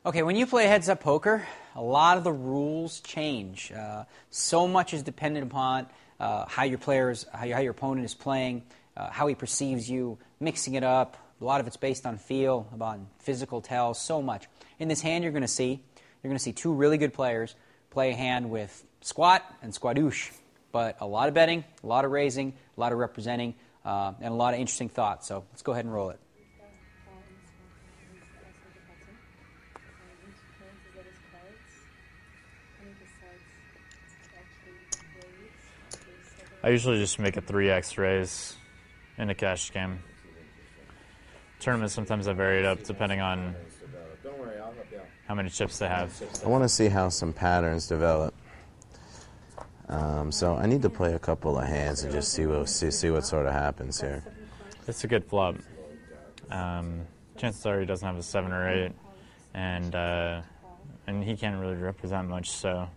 Okay, when you play heads-up poker, a lot of the rules change. So much is dependent upon how your opponent is playing, how he perceives you, mixing it up. A lot of it's based on feel, on physical tells, so much. In this hand, you're going to see two really good players play a hand with squat and squadouche, but a lot of betting, a lot of raising, a lot of representing, and a lot of interesting thoughts. So let's go ahead and roll it. I usually just make a 3x raise in a cash game. Tournaments, sometimes I vary it up depending on how many chips they have. I want to see how some patterns develop. So I need to play a couple of hands and just see what sort of happens here. It's a good flop. Chances are he doesn't have a 7 or 8, and he can't really represent much, so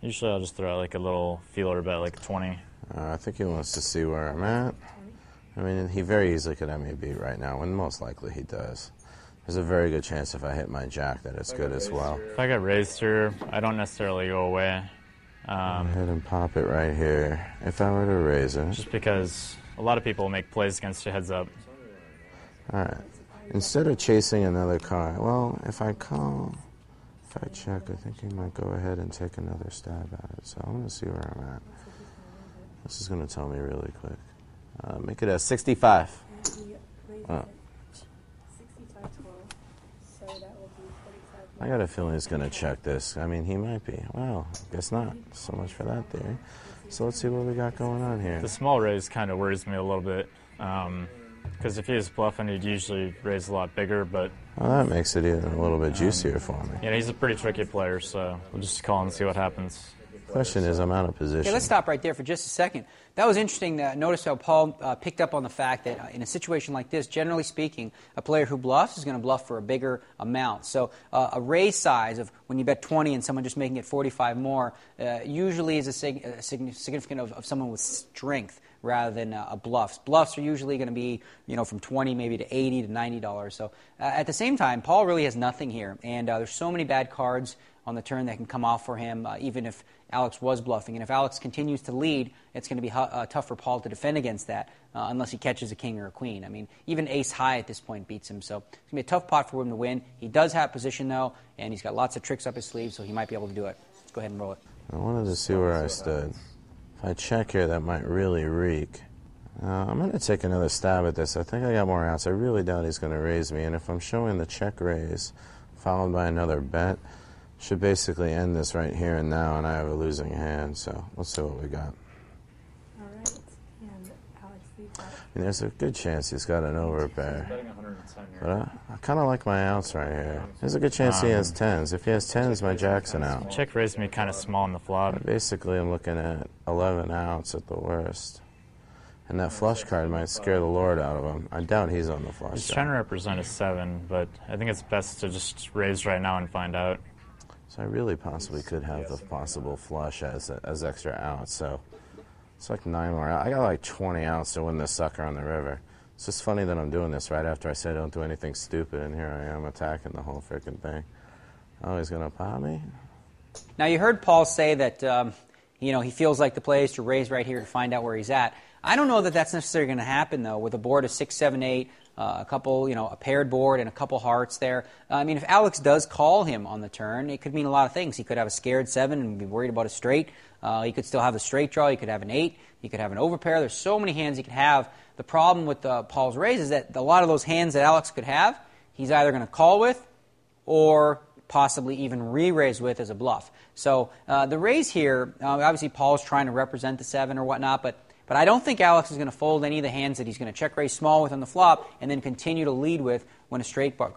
usually I'll just throw out like a little feeler bet, like 20. I think he wants to see where I'm at. I mean, he very easily could have me beat right now, and most likely he does. There's a very good chance if I hit my jack that it's good as well. If I get raised here, I don't necessarily go away. Go ahead and pop it right here. If I were to raise it. Just because a lot of people make plays against you heads up. All right. Instead of chasing another card, well, if I call, if I check, I think he might go ahead and take another stab at it. So I'm going to see where I'm at. This is going to tell me really quick. Make it a 65. I got a feeling he's going to check this. I mean, he might be. Well, guess not. So much for that theory. So let's see what we got going on here. The small raise kind of worries me a little bit. Because if he was bluffing, he'd usually raise a lot bigger, but... Well, that makes it even a little bit juicier for me. Yeah, he's a pretty tricky player, so we'll just call and see what happens. Question is, I'm out of position. Okay, let's stop right there for just a second. That was interesting to notice how Paul picked up on the fact that in a situation like this, generally speaking, a player who bluffs is going to bluff for a bigger amount. So a raise size of when you bet 20 and someone just making it 45 more usually is a significant of someone with strength rather than a bluffs. Bluffs are usually going to be, from 20 maybe to 80 to $90. So at the same time, Paul really has nothing here, and there's so many bad cards on the turn that can come off for him, even if Alex was bluffing. And if Alex continues to lead, it's going to be tough for Paul to defend against that unless he catches a king or a queen. I mean, even ace-high at this point beats him. So it's going to be a tough pot for him to win. He does have position, though, and he's got lots of tricks up his sleeve, so he might be able to do it. Let's go ahead and roll it. I wanted to see where I stood. If I check here, that might really reek. I'm going to take another stab at this. I think I got more outs. I really doubt he's going to raise me. And if I'm showing the check raise followed by another bet, should basically end this right here and now, and I have a losing hand. So let's see what we got. All right. And Alex leads out. There's a good chance he's got an overpair. But I kind of like my outs right here. There's a good chance he has tens. If he has tens, my jack's an out. Check raised me kind of small in the flop. But basically, I'm looking at 11 outs at the worst. And that flush card might scare the Lord out of him. I doubt he's on the flush. He's trying to represent a 7, but I think it's best to just raise right now and find out. So I really possibly could have the possible flush as extra outs. So it's like 9 more outs. I got like 20 outs to win this sucker on the river. It's just funny that I'm doing this right after I said don't do anything stupid, and here I am attacking the whole freaking thing. Oh, he's going to pop me? Now, you heard Paul say that he feels like the play is to raise right here to find out where he's at. I don't know that that's necessarily going to happen, though, with a board of 6, 7, 8, a couple, a paired board and a couple hearts there. I mean, if Alex does call him on the turn, it could mean a lot of things. He could have a scared 7 and be worried about a straight. He could still have a straight draw. He could have an 8. He could have an overpair. There's so many hands he could have. The problem with Paul's raise is that a lot of those hands that Alex could have, he's either going to call with or possibly even re-raise with as a bluff. So the raise here, obviously Paul's trying to represent the 7 or whatnot, but I don't think Alex is going to fold any of the hands that he's going to check raise small with on the flop and then continue to lead with when a straight card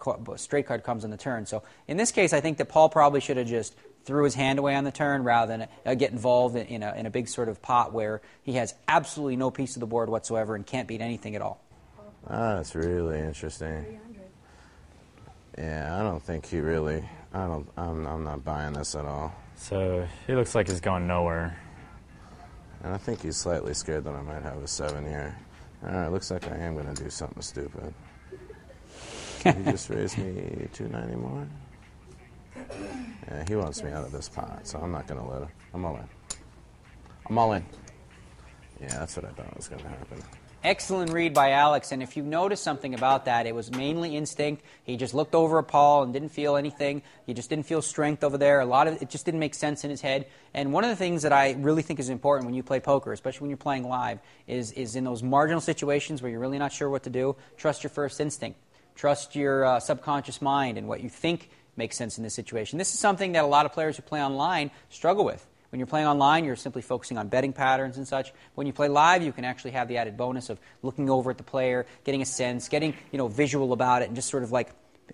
comes on the turn. So in this case, I think that Paul probably should have just threw his hand away on the turn rather than get involved in a big sort of pot where he has absolutely no piece of the board whatsoever and can't beat anything at all. That's really interesting. Yeah, I don't think he really. I'm not buying this at all. So he looks like he's going nowhere. And I think he's slightly scared that I might have a 7 here. All right, looks like I am going to do something stupid. He just raised me 290 more. Yeah, he wants me out of this pot, so I'm not going to let him. I'm all in. I'm all in. Yeah, that's what I thought was going to happen. Excellent read by Alex, and if you notice something about that, it was mainly instinct. He just looked over at Paul and didn't feel anything. He just didn't feel strength over there. A lot of it just didn't make sense in his head. And one of the things that I really think is important when you play poker, especially when you're playing live, is in those marginal situations where you're really not sure what to do, trust your first instinct. Trust your subconscious mind and what you think makes sense in this situation. This is something that a lot of players who play online struggle with. When you're playing online, you're simply focusing on betting patterns and such. When you play live, you can actually have the added bonus of looking over at the player, getting a sense, getting visual about it, and just sort of like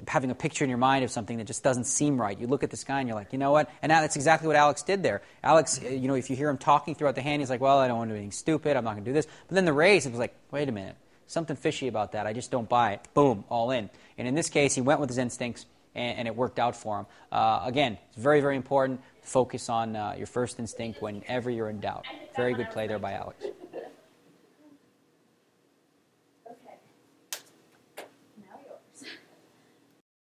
having a picture in your mind of something that just doesn't seem right. You look at this guy and you're like, you know what? And now that's exactly what Alex did there. Alex, if you hear him talking throughout the hand, he's like, well, I don't want to do anything stupid. I'm not going to do this. But then the raise, it was like, wait a minute. Something fishy about that. I just don't buy it. Boom, all in. And in this case, he went with his instincts, and it worked out for him. Again, it's very, very important. Focus on your first instinct whenever you're in doubt. Very good play there by Alex.